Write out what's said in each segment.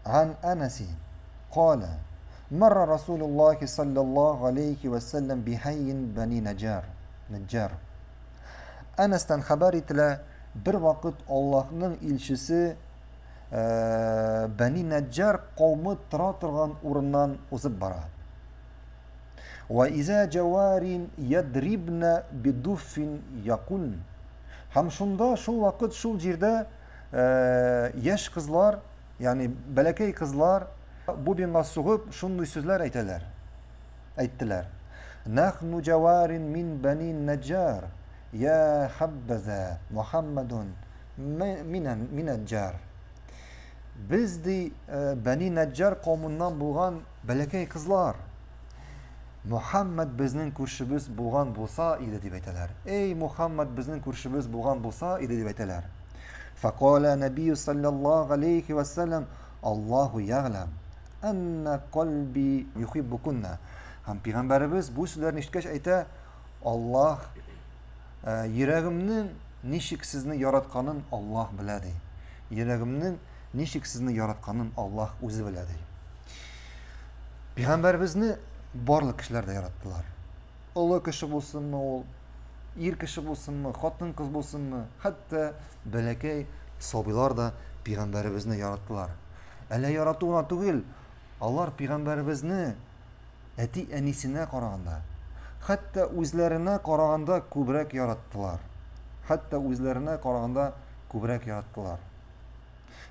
عن أنس قال مر رسول الله صلى الله عليه وسلم بحي بني نجار. Anas'tan haber etiler, bir vakit Allah'ın ilçisi Bani Neccar kavmi tıra turgan urundan uzib bara. Ve iza cevarin yadribna biduffin yakuln. Hem şunda şu vakit şu cirde yaş kızlar yani belekey kızlar bu binga suğup şunlu sözler ayttiler. Nahnu cevarin min Bani Neccar. Ya habbaza Muhammedun mineccar. Biz de Bani Neccar kavminden bulgan belekey kızlar. Muhammed bizning ko'rshimiz bo'lgan bo'lsa edi deb aytadilar. Ey Muhammed bizning ko'rshimiz bo'lgan bo'lsa edi deb aytadilar. Faqala Nabiy sallallohu alayhi va sallam Allohu ya'lam anna qalbi yuhibbukunna. Ham payg'ambarimiz bu so'zlarni eshitgach ayta, Alloh yuragimning nechik sizni yaratganin Alloh biladi. Yuragimning nechik sizni yaratganin Alloh o'zi biladi. Payg'ambarimizni barlık kişiler de yarattılar. Ulu kişi bulsun mu, ir kişi bulsun mu, hatun kız bulsun mu, hatta belekey sabilar da Peygamberimizni yarattılar. Ele yarattığına değil, Allah Peygamberimizni eti enisine karaganda, hatta özlerine karaganda kübrek yarattılar. Hatta özlerine karaganda kübrek yarattılar.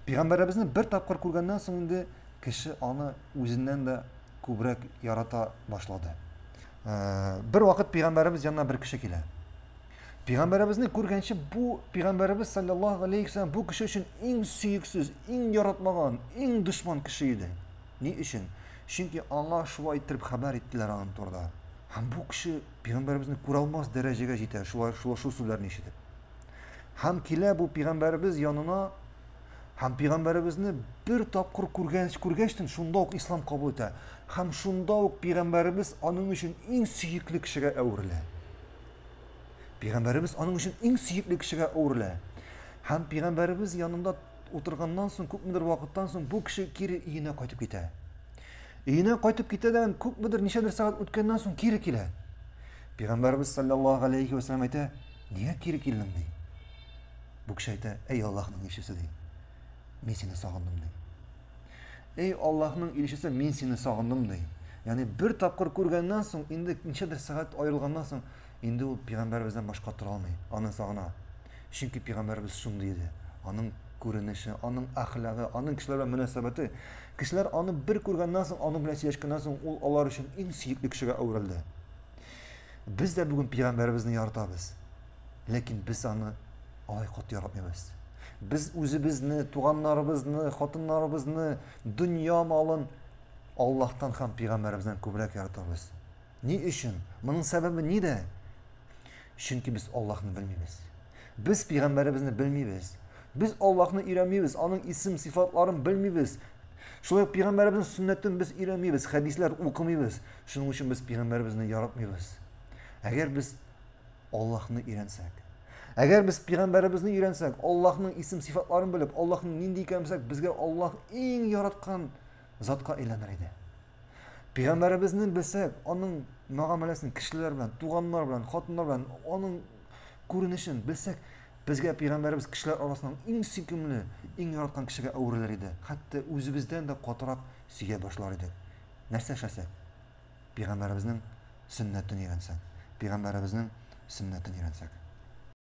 Peygamberimizni bir tapkır kurgandan sonra kişi onu özünden de kübrek yarata başladı. Bir vakit Peygamberimiz yanına bir kişi kile. Peygamberimizni ko'rgancha bu Peygamberimiz sallallohu alayhi vasallam bu kişi için en suyuksiz, en yaratmagan, en düşman kişi edi. Ne için? Çünkü Allah şuva ayttirib haber ettiler anın torda. Hem bu kişi Peygamberimizni ko'rolmas dereceye yeter. Şu sözlerini işitip. Hem kile bu Peygamberimiz yanına hem Peygamberimizni bir tapkır ko'rgachdan shundoq islom qabul etdi. Hem shundoq Peygamberimiz onun için en suyukli kishiga avrildi. Peygamberimiz onun için en suyukli kishiga avrildi. Hem Peygamberimiz yanında oturgandan so'ng ko'pmidir vaqtdan so'ng bu kishi kiri uyine qaytib ketadi. Uyine qaytib ketadidan ko'pmidir nechadir soat o'tgandan so'ng kiri keladi. Peygamberimiz sallallohu alayhi vasallam aytadi, "Niye kiri kelding?" deydi. Bu kishi aytadi, "Ey Allohning elchisi" deydi. Men seni sog'indim deydi. Ey Allohning elchisi, men seni sog'indim deydi. Ya'ni bir tapqir ko'rgandan so'ng, endi nechadir soat ayrilgandan so'ng, endi u Peygamberimizdan boshqa tura olmaydi. Onu sog'inadi. Chunki Peygamberimiz shunday edi. Onun ko'rinishi, onun axloqi, onun kishilar bilan munosabati, kishilar onu bir ko'rgandan so'ng, onu bilan suhbatlangandan so'ng, u ular uchun eng suyukli kishiga avrildi. Biz de bugun Peygamberimizni yaratamiz. Lekin biz onu oyqot yaratmaymiz. Biz o'zimizni, tug'anlarimizni, xotinlarimizni, dunyo molin Allohdan ham Peygamberimizdan ko'proq yaratamiz. Ne uchun? Buning sababi nida? Chunki biz Allohni bilmaymiz. Biz Peygamberimizni bilmaymiz. Biz Allohni o'rganmaymiz, onun ism sifatlarini bilmaymiz. Shunday Peygamberimizning sunnatini biz o'rganmaymiz, hadislar o'qimaymiz. Shuning uchun biz Peygamberimizni yaratmaymiz. Agar biz Allohni o'rgansak, agar biz Peygamberimizni o'rgansak, Allohning ism sifatlarini bilib, Allohning nendek ekanini bilsak, bizga Alloh eng yaratgan zotga aylanar edi. Peygamberimizni bilsak, onun muomalasini kishilar bilan, tug'anlar bilan, xotinlar bilan, onun ko'rinishini bilsak, bizga Peygamberimiz kishilar orasidan eng suyimli, eng yaratgan kishiga avrilar edi. Hatto o'zimizdan da qo'taroq suya boshlar edi. Narsa ishlasak, Peygamberimizning sunnatini o'rgansak, Peygamberimizning sunnatini o'rgansak.